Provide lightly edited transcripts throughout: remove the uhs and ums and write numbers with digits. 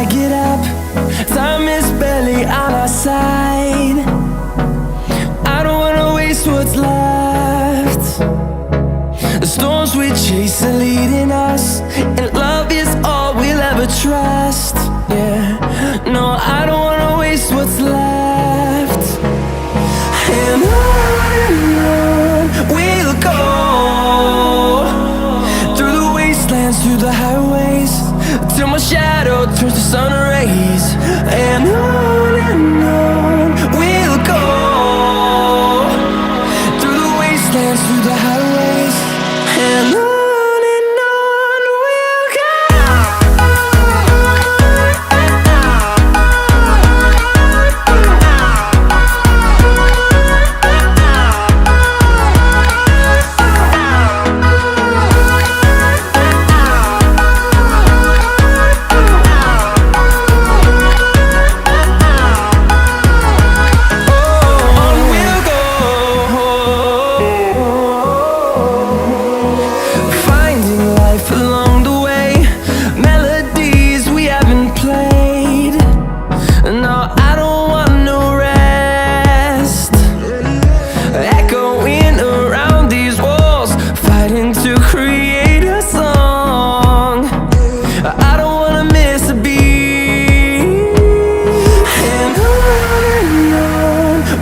get up. Time is barely on our side. I don't wanna waste what's left. The storms we chase are leading us, and love is all we'll ever trust. Yeah, no, I don't wanna waste what's left. And on we'll go, through the wastelands, through the highways, till my shadow turns to sun rays. And on we'll go, through the wastelands, through the highways, and on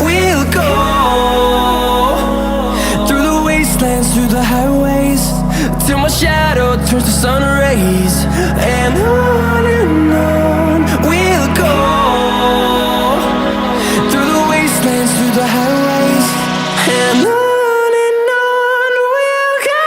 we'll go. Through the highways, till my shadow turns to sun rays. And on we'll go, through the wastelands, through the highways, and on we'll go.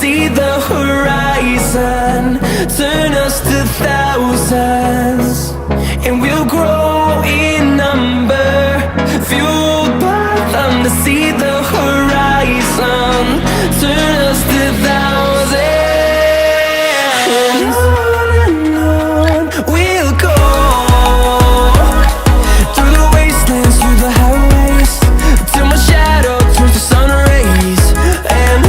See the horizon turn us to thousands, and we'll grow in number, fueled by them. To see the horizon turn us to thousands, and on we'll go, through the wastelands, through the highways, till my shadow turns to sun rays. And